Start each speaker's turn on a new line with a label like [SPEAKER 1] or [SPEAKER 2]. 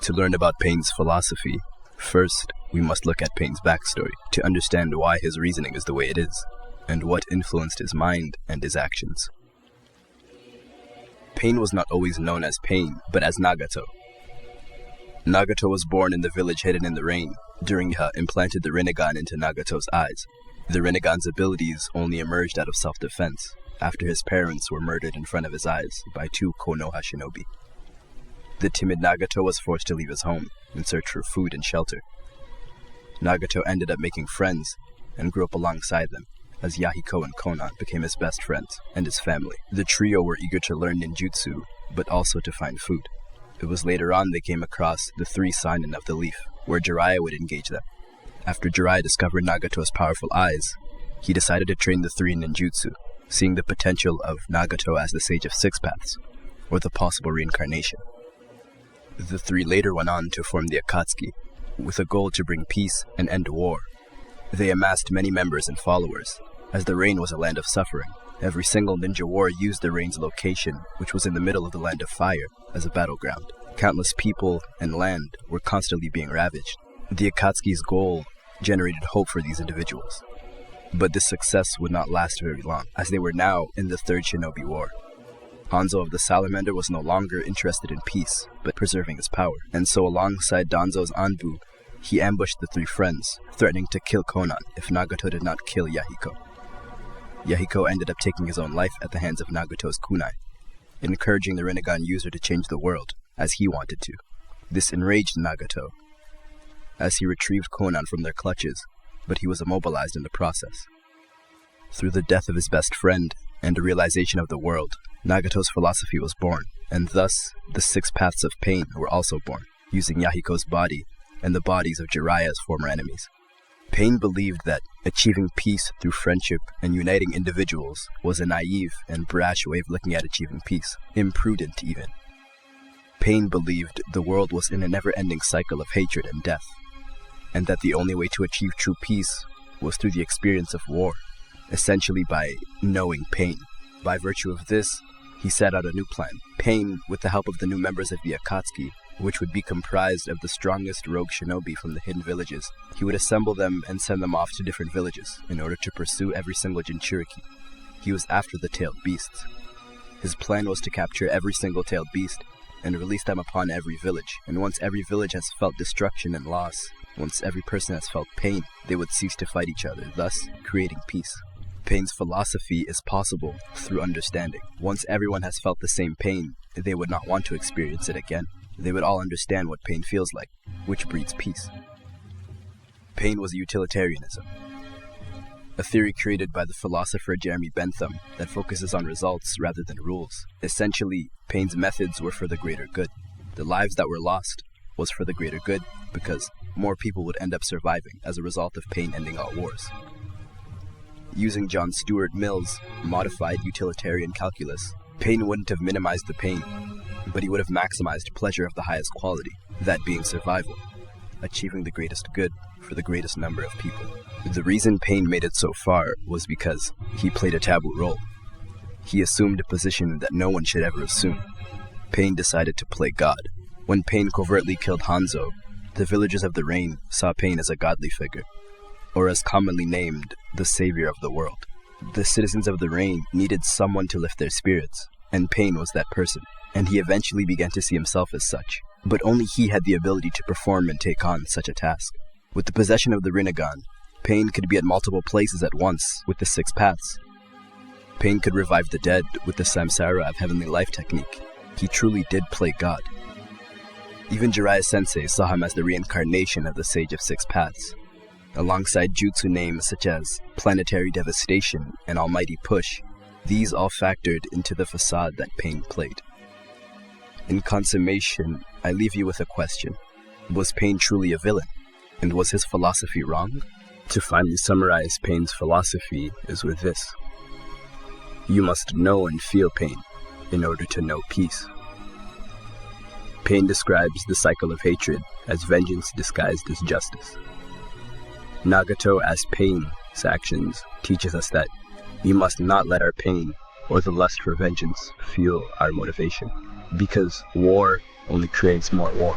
[SPEAKER 1] To learn about Pain's philosophy, first, we must look at Pain's backstory to understand why his reasoning is the way it is, and what influenced his mind and his actions. Pain was not always known as Pain, but as Nagato. Nagato was born in the village hidden in the rain. During implanted the Rinnegan into Nagato's eyes. The Rinnegan's abilities only emerged out of self-defense, after his parents were murdered in front of his eyes by two Konoha shinobi. The timid Nagato was forced to leave his home in search for food and shelter. Nagato ended up making friends and grew up alongside them, as Yahiko and Konan became his best friends and his family. The trio were eager to learn ninjutsu, but also to find food. It was later on they came across the three Seinen of the leaf, where Jiraiya would engage them. After Jiraiya discovered Nagato's powerful eyes, he decided to train the three in ninjutsu, seeing the potential of Nagato as the Sage of Six Paths, or the possible reincarnation. The three later went on to form the Akatsuki, with a goal to bring peace and end war. They amassed many members and followers, as the Rain was a land of suffering. Every single ninja war used the Rain's location, which was in the middle of the Land of Fire, as a battleground. Countless people and land were constantly being ravaged. The Akatsuki's goal generated hope for these individuals. But this success would not last very long, as they were now in the Third Shinobi War. Hanzo of the Salamander was no longer interested in peace, but preserving his power, and so alongside Danzo's Anbu, he ambushed the three friends, threatening to kill Konan if Nagato did not kill Yahiko. Yahiko ended up taking his own life at the hands of Nagato's kunai, encouraging the Rinnegan user to change the world, as he wanted to. This enraged Nagato, as he retrieved Konan from their clutches, but he was immobilized in the process. Through the death of his best friend and a realization of the world, Nagato's philosophy was born, and thus the Six Paths of Pain were also born, using Yahiko's body and the bodies of Jiraiya's former enemies. Pain believed that achieving peace through friendship and uniting individuals was a naive and brash way of looking at achieving peace, imprudent even. Pain believed the world was in a never-ending cycle of hatred and death, and that the only way to achieve true peace was through the experience of war, essentially by knowing pain. By virtue of this, he set out a new plan. Pain, with the help of the new members of the Akatsuki, which would be comprised of the strongest rogue shinobi from the hidden villages, he would assemble them and send them off to different villages in order to pursue every single Jinchuriki. He was after the tailed beasts. His plan was to capture every single tailed beast and release them upon every village, and once every village has felt destruction and loss, once every person has felt pain, they would cease to fight each other, thus creating peace. Pain's philosophy is possible through understanding. Once everyone has felt the same pain, they would not want to experience it again. They would all understand what pain feels like, which breeds peace. Pain was utilitarianism, a theory created by the philosopher Jeremy Bentham that focuses on results rather than rules. Essentially, Pain's methods were for the greater good. The lives that were lost was for the greater good because more people would end up surviving as a result of Pain ending all wars. Using John Stuart Mill's modified utilitarian calculus, Pain wouldn't have minimized the pain, but he would have maximized pleasure of the highest quality, that being survival, achieving the greatest good for the greatest number of people. The reason Pain made it so far was because he played a taboo role. He assumed a position that no one should ever assume. Pain decided to play God. When Pain covertly killed Hanzo, the villagers of the Rain saw Pain as a godly figure, or as commonly named, the savior of the world. The citizens of the Rain needed someone to lift their spirits, and Pain was that person, and he eventually began to see himself as such. But only he had the ability to perform and take on such a task. With the possession of the Rinnegan, Pain could be at multiple places at once with the Six Paths. Pain could revive the dead with the Samsara of Heavenly Life technique. He truly did play God. Even Jiraiya-sensei saw him as the reincarnation of the Sage of Six Paths. Alongside jutsu names such as Planetary Devastation and Almighty Push, these all factored into the facade that Pain played. In consummation, I leave you with a question. Was Pain truly a villain? And was his philosophy wrong? To finally summarize Pain's philosophy is with this. You must know and feel pain in order to know peace. Pain describes the cycle of hatred as vengeance disguised as justice. Nagato as Pain's actions teaches us that we must not let our pain or the lust for vengeance fuel our motivation, because war only creates more war.